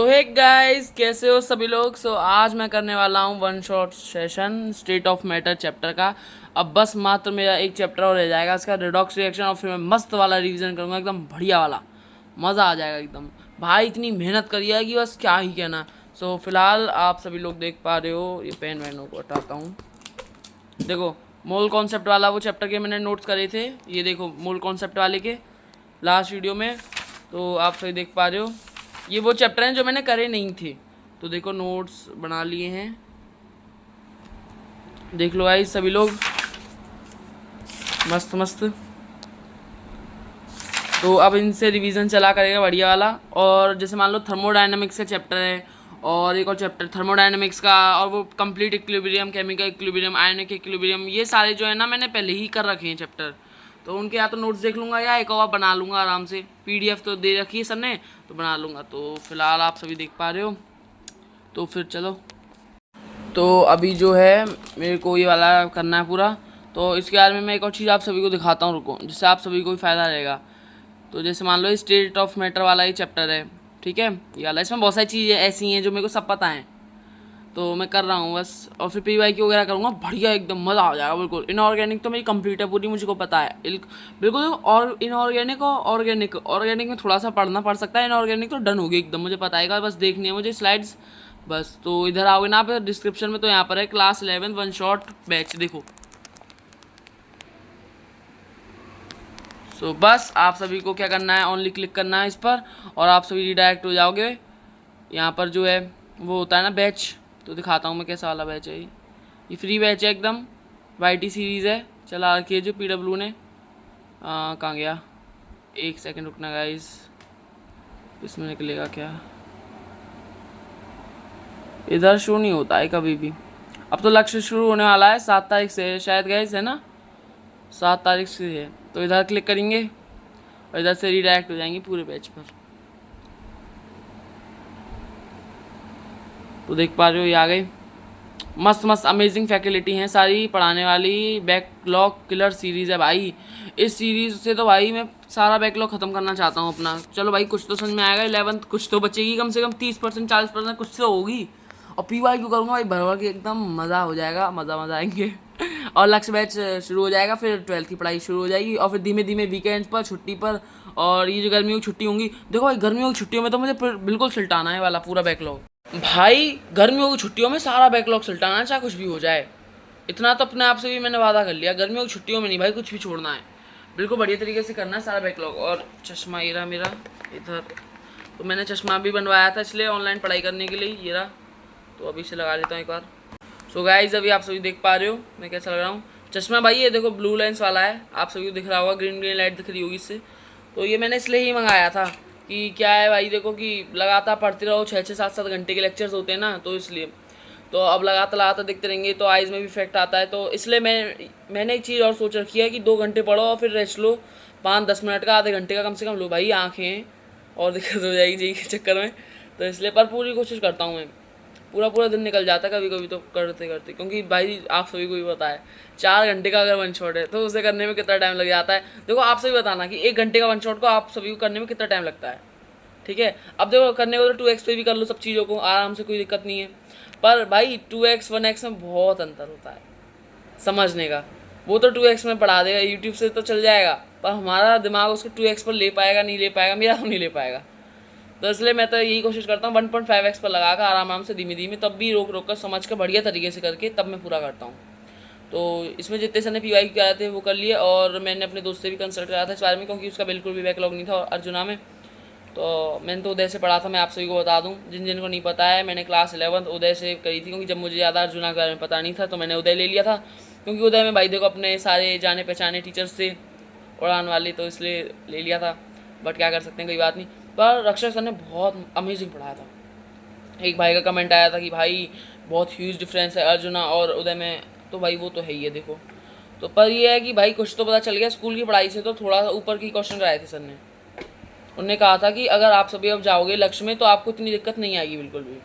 Hey guys, कैसे हो सभी लोग। आज मैं करने वाला हूँ one shot session state of matter chapter का। अब बस मात्र मेरा एक चैप्टर और रह जाएगा, इसका रिडॉक्स रिएक्शन, और फिर मैं मस्त वाला रिवीजन करूँगा, एकदम बढ़िया वाला, मज़ा आ जाएगा एकदम। भाई इतनी मेहनत करी है कि बस क्या ही कहना। फिलहाल आप सभी लोग देख पा रहे हो, ये पेन वैनों को हटाता हूँ। देखो मोल कॉन्सेप्ट वाला वो चैप्टर के मैंने नोट्स करे थे, ये देखो मोल कॉन्सेप्ट वाले के लास्ट वीडियो में, तो आप सही देख पा रहे हो। ये वो चैप्टर हैं जो मैंने करे नहीं थे, तो देखो नोट्स बना लिए हैं, देख लो गाइस सभी लोग, मस्त मस्त। तो अब इनसे रिवीजन चला करेगा बढ़िया वाला। और जैसे मान लो थर्मोडायनेमिक्स का चैप्टर है, और एक और चैप्टर थर्मोडायनेमिक्स का, और वो complete equilibrium, chemical equilibrium, ionic equilibrium, ये सारे जो है ना मैंने पहले ही कर रखे हैं चैप्टर। तो उनके या तो नोट्स देख लूँगा या एक और बना लूँगा आराम से, पीडीएफ तो दे रखी है सर ने, तो बना लूँगा। तो फिलहाल आप सभी देख पा रहे हो, तो फिर चलो। तो अभी जो है मेरे को ये वाला करना है पूरा। तो इसके बारे में मैं एक और चीज़ आप सभी को दिखाता हूँ, रुको, जिससे आप सभी को भी फ़ायदा रहेगा। तो जैसे मान लो स्टेट ऑफ मैटर वाला ही चैप्टर है, ठीक है, ये वाला, इसमें बहुत सारी चीज़ें ऐसी हैं जो मेरे को सब पता है, तो मैं कर रहा हूँ बस। और फिर PYQ वगैरह करूँगा, बढ़िया एकदम मज़ा आ जाएगा बिल्कुल। इनऑर्गेनिक तो मेरी कंप्लीट है पूरी, मुझे को पता है बिल्कुल। और इनऑर्गेनिक और ऑर्गेनिक में थोड़ा सा पढ़ना पड़ सकता है, इनऑर्गेनिक तो डन होगी एकदम, मुझे पता है, बस देखनी है मुझे स्लाइड्स बस। तो इधर आओगे ना आप डिस्क्रिप्शन में, तो यहाँ पर है क्लास 11 वन शॉट बैच, देखो। बस आप सभी को क्या करना है, ओनली क्लिक करना है इस पर, और आप सभी रिडायरेक्ट हो जाओगे। यहाँ पर जो है वो होता है ना बैच, तो दिखाता हूँ मैं कैसा वाला बैच है। ये फ्री बैच है एकदम, YT सीरीज़ है, चला रखी है जो PW ने। कहाँ गया, एक सेकंड रुकना गाइस, इसमें निकलेगा क्या, इधर शो नहीं होता है कभी भी। अब तो लक्ष्य शुरू होने वाला है 7 तारीख से शायद गाइस, है ना, 7 तारीख से है। तो इधर क्लिक करेंगे और इधर से रिडायरेक्ट हो जाएंगे पूरे पेज पर। तो देख पा रहे हो ये आ गए, मस्त मस्त अमेजिंग फैकल्टी हैं सारी पढ़ाने वाली। बैकलॉग किलर सीरीज़ है भाई, इस सीरीज़ से तो भाई मैं सारा बैकलॉग ख़त्म करना चाहता हूँ अपना। चलो भाई कुछ तो समझ में आएगा, 11th कुछ तो बचेगी, कम से कम 30% 40% कुछ तो होगी। और PYQ करूँगा भाई भर भर के, एकदम मज़ा हो जाएगा, मज़ा आएंगे। और लक्ष्य बैच शुरू हो जाएगा, फिर 12th की पढ़ाई शुरू हो जाएगी, और फिर धीमे धीमे वीकेंड्स पर, छुट्टी पर, और ये जो गर्मियों की छुट्टी होंगी, देखो भाई गर्मियों की छुट्टियों में तो मुझे बिल्कुल सुलटाना है वाला पूरा बैकलॉग भाई। गर्मियों की छुट्टियों में सारा बैकलॉग सुलटाना है, चाहे कुछ भी हो जाए। इतना तो अपने आप से भी मैंने वादा कर लिया, गर्मियों की छुट्टियों में नहीं भाई कुछ भी छोड़ना है, बिल्कुल बढ़िया तरीके से करना है सारा बैकलॉग। और चश्मा ये रहा मेरा इधर, तो मैंने चश्मा भी बनवाया था इसलिए ऑनलाइन पढ़ाई करने के लिए, ये रहा, तो अभी से लगा लेता हूँ एक बार। सो गाइस अभी आप सभी देख पा रहे हो मैं कैसा लग रहा हूँ। चश्मा भाई ये देखो ब्लू लेंस वाला है, आप सभी को दिख रहा होगा, ग्रीन ग्रीन लाइट दिख रही होगी इससे। तो ये मैंने इसलिए ही मंगाया था कि क्या है भाई, देखो कि लगातार पढ़ते रहो, 6-6 7-7 घंटे के लेक्चर्स होते हैं ना, तो इसलिए तो अब लगातार देखते रहेंगे तो आइज़ में भी इफेक्ट आता है। तो इसलिए मैंने एक चीज़ और सोच रखी है कि 2 घंटे पढ़ो और फिर रेस्ट लो, 5-10 मिनट का, आधे घंटे का कम से कम लो भाई, आँखें और दिक्कत हो जाएगी जी के चक्कर में। तो इसलिए पर पूरी कोशिश करता हूँ मैं, पूरा दिन निकल जाता है कभी कभी तो करते करते, क्योंकि भाई आप सभी को भी पता है 4 घंटे का अगर वन शॉट है तो उसे करने में कितना टाइम लग जाता है। देखो आप सभी बताना कि 1 घंटे का वन शॉट को आप सभी को करने में कितना टाइम लगता है, ठीक है। अब देखो करने को तो 2x पे भी कर लो सब चीज़ों को आराम से, कोई दिक्कत नहीं है। पर भाई 2x 1x में बहुत अंतर होता है समझने का। वो तो 2x में पढ़ा देगा, यूट्यूब से तो चल जाएगा, पर हमारा दिमाग उसको 2x पर ले पाएगा नहीं ले पाएगा, मेरा तो नहीं ले पाएगा। तो इसलिए मैं तो यही कोशिश करता हूँ 1.5x पर लगा कर आराम से धीमे धीमे, तब भी रोक कर समझ कर बढ़िया तरीके से करके तब मैं पूरा करता हूँ। तो इसमें जितने सर ने PYQ कराए थे वो कर लिए, और मैंने अपने दोस्त से भी कंसल्ट कराया था इस बारे में, क्योंकि उसका बिल्कुल भी बैकलॉग नहीं था अर्जुना में। तो मैंने तो उदय से पढ़ा था, मैं आप सभी को बता दूं जिन को नहीं पता है, मैंने क्लास 11 उदय से करी थी, क्योंकि जब मुझे ज़्यादा अर्जुना के बारे में पता नहीं था तो मैंने उदय ले लिया था, क्योंकि उदय में भाई देखो अपने सारे जाने पहचाने टीचर्स थे उड़ान वाले, तो इसलिए ले लिया था। बट क्या कर सकते हैं, कोई बात नहीं। पर रक्षक सर ने बहुत अमेजिंग पढ़ाया था। एक भाई का कमेंट आया था कि भाई बहुत ह्यूज डिफरेंस है अर्जुना और उदय में, तो भाई वो तो है ही है देखो। तो पर ये है कि भाई कुछ तो पता चल गया स्कूल की पढ़ाई से, तो थोड़ा ऊपर की क्वेश्चन कराए थे सर ने। उन्होंने कहा था कि अगर आप सभी अब जाओगे लक्ष्य में तो आपको इतनी दिक्कत नहीं आएगी बिल्कुल भी।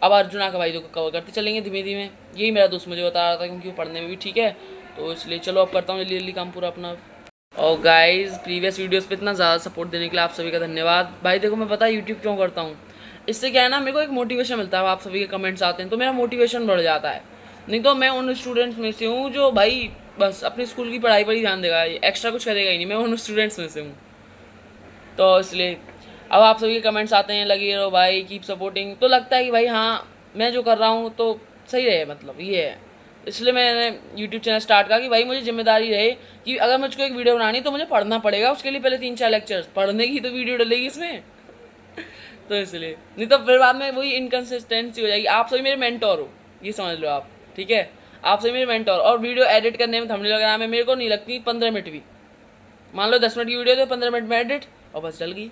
अब अर्जुना का भाई देखो कवर करते चलेंगे धीमे धीमे, यही मेरा दोस्त मुझे बता रहा था, क्योंकि वो पढ़ने में भी ठीक है, तो इसलिए चलो अब करता हूँ जल्दी जल्दी काम पूरा अपना। और गाइस प्रीवियस वीडियोस पे इतना ज़्यादा सपोर्ट देने के लिए आप सभी का धन्यवाद। भाई देखो मैं पता है यूट्यूब क्यों करता हूँ, इससे क्या है ना, मेरे को एक मोटिवेशन मिलता है, आप सभी के कमेंट्स आते हैं तो मेरा मोटिवेशन बढ़ जाता है। नहीं तो मैं उन स्टूडेंट्स में से हूँ जो भाई बस अपनी स्कूल की पढ़ाई पर ही ध्यान देगा, एक्स्ट्रा कुछ करेगा ही नहीं, मैं उन स्टूडेंट्स में से हूँ। तो इसलिए अब आप सभी के कमेंट्स आते हैं, लगे रहो भाई, कीप सपोर्टिंग, तो लगता है कि भाई हाँ मैं जो कर रहा हूँ तो सही रहे, मतलब ये है। इसलिए मैंने यूट्यूब चैनल स्टार्ट करा कि भाई मुझे जिम्मेदारी रहे कि अगर मुझको एक वीडियो बनानी तो मुझे पढ़ना पड़ेगा, उसके लिए पहले 3-4 लेक्चर्स पढ़ने की तो वीडियो डलेगी इसमें तो इसलिए, नहीं तो फिर बाद में वही इनकन्सिस्टेंसी हो जाएगी। आप सभी मेरे मेंटोर हो, ये समझ लो आप, ठीक है, आप सभी मेरे मेंटोर। और वीडियो एडिट करने में, थंबनेल लगाने में मेरे को नहीं लगती 15 मिनट भी। मान लो 10 मिनट की वीडियो तो 15 मिनट में एडिट और बस चल गई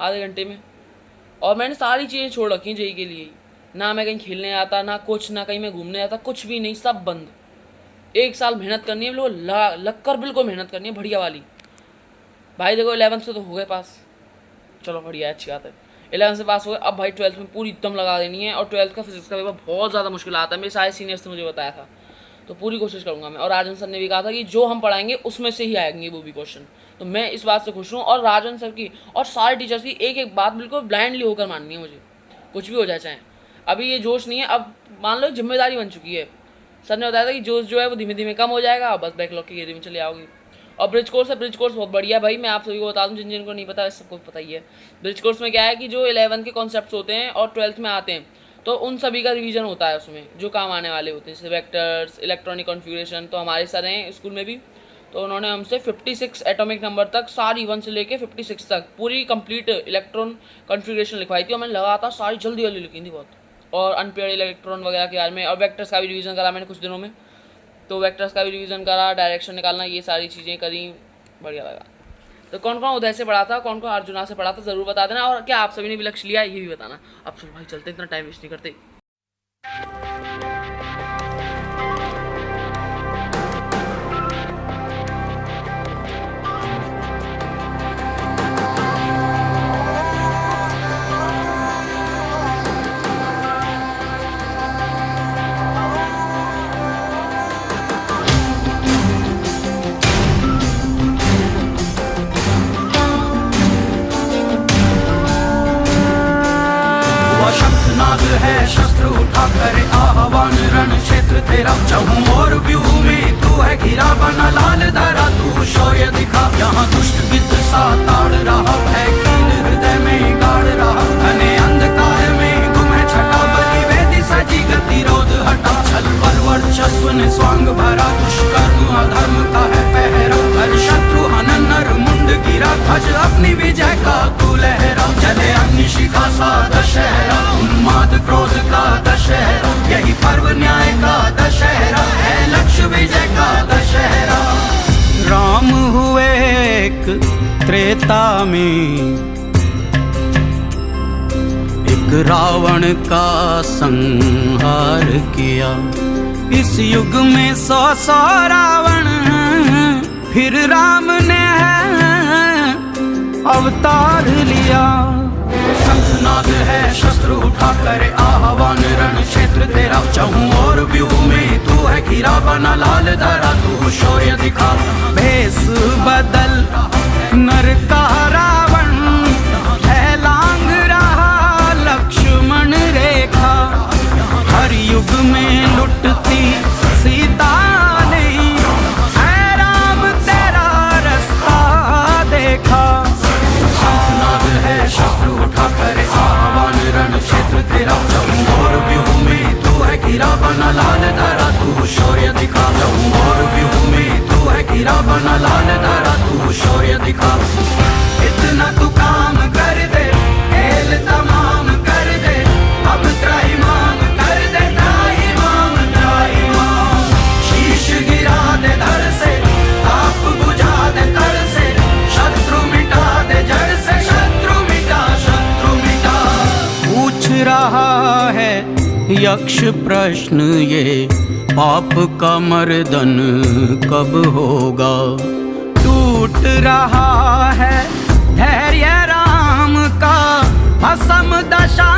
आधे घंटे में। और मैंने सारी चीज़ें छोड़ रखी हैं जेई के लिए, ना मैं कहीं खेलने आता, ना कुछ, ना कहीं मैं घूमने आता, कुछ भी नहीं, सब बंद। 1 साल मेहनत करनी है, बिल्कुल लग कर बिल्कुल मेहनत करनी है बढ़िया वाली। भाई देखो 11th से तो हो गए पास, चलो बढ़िया है, अच्छी बात है। 11th से पास हो गए, अब भाई 12th में पूरी दम लगा देनी है। और 12th का फिजिक्स का पेपर बहुत ज़्यादा मुश्किल आता है, मेरे सारे सीनियर्स ने मुझे बताया था, तो पूरी कोशिश करूँगा मैं। और राजन सर ने भी कहा था कि जो हम पढ़ाएंगे उसमें से ही आएंगे वो भी क्वेश्चन, तो मैं इस बात से खुश हूँ। और राजन सर की और सारे टीचर्स की एक एक बात बिल्कुल ब्लाइंडली होकर माननी है मुझे, कुछ भी हो जाए चाहे। अभी ये जोश नहीं है, अब मान लो जिम्मेदारी बन चुकी है। सर ने बताया था कि जोश जो है वो धीमे धीमे कम हो जाएगा, बस बैकलॉग की घेरे में चले आओगी। और ब्रिज कोर्स है, ब्रिज कोर्स बहुत बढ़िया भाई, मैं आप सभी को बता दूं, जिन जिनको नहीं पता सबको पता ही है। ब्रिज कोर्स में क्या है कि जो 11th के कॉन्सेप्ट्स होते हैं और 12th में आते हैं, तो उन सभी का रिवीजन होता है उसमें, जो काम आने वाले होते हैं, जैसे वेक्टर्स, इलेक्ट्रॉनिक कॉन्फ़िगरेशन। तो हमारे सर हैं स्कूल में भी, तो उन्होंने हमसे 56 एटॉमिक नंबर तक सारी 1 से लेके 56 तक पूरी कंप्लीट इलेक्ट्रॉन कॉन्फ़िगरेशन लिखवाई थी, और मैंने लगातार सारी जल्दी जल्दी लिखी थी बहुत। और अनपेयर्ड इलेक्ट्रॉन वगैरह के बारे में, और वेक्टर्स का भी रिवीजन करा मैंने कुछ दिनों में, तो वेक्टर्स का भी रिवीजन करा, डायरेक्शन निकालना, ये सारी चीज़ें करी, बढ़िया लगा। तो कौन कौन उदय से पढ़ा था, कौन कौन अर्जुना से पढ़ा था, ज़रूर बता देना। और क्या आप सभी ने भी लक्ष्य लिया ये भी बताना। अब चलो भाई चलते, इतना टाइम वेस्ट नहीं करते। है शस्त्र उठा करे आह्वान, रण क्षेत्र तेरा चहूं और व्यू में तू है घिरा बना लाल धारा, तू शौर्य दिखा। यहाँ दुष्ट विद्ध सा ताड़ रहा, भय कीन हृदय में गाड़ रहा, घने अंधकार में गुम है छटा, बलि वेदी सजी गतिरोध हटा। छल बल वर्चस्व ने स्वांग भरा, दुष्कर्म अधर्म का है पहरा, हर शत्रु हनन नर मुंड गिरा, ध्वज अपनी विजय का तू लहरा। जले अग्निशिखा सा दशहरा, उन्माद क्रोध का दशहरा, यही पर्व न्याय का दशहरा है, लक्ष्य विजय का दशहरा। राम हुए एक त्रेता में, एक रावण का संहार किया। इस युग में 100 रावण, फिर राम ने अवतार लिया। शंखनाद है शस्त्र उठा करे आह्वान, रण क्षेत्र तेरा चहूं और व्यू में तू है घिरा बना लाल धारा, तू शौर्य दिखा। भेष बदल नर का रावण है लांग रहा, लक्ष्मण रेखा। हर युग में लुटती सीता नहीं, है राम तेरा रास्ता देखा। है शस्त्र उठा करे आह्वान, रण क्षेत्र तेरा चहूं और व्यू में तू है घिरा बना लाल धारा, तू शौर्य दिखा। चहूं और व्यू में तू है घिरा बना लाल धारा, तू शौर्य दिखा। इतना तू काम कर दे, खेल तमाम कर दे, अब त्राहिमाम कर दे, त्राहिमाम त्राहिमाम। शीश गिरा दे धड़ से, ताप बुझा दे तर से, शत्रु मिटा दे जड़ से, शत्रु मिटा। पूछ रहा है यक्ष प्रश्न ये, पाप का मर्दन कब होगा। टूट रहा है धैर्य राम का, भस्म दशा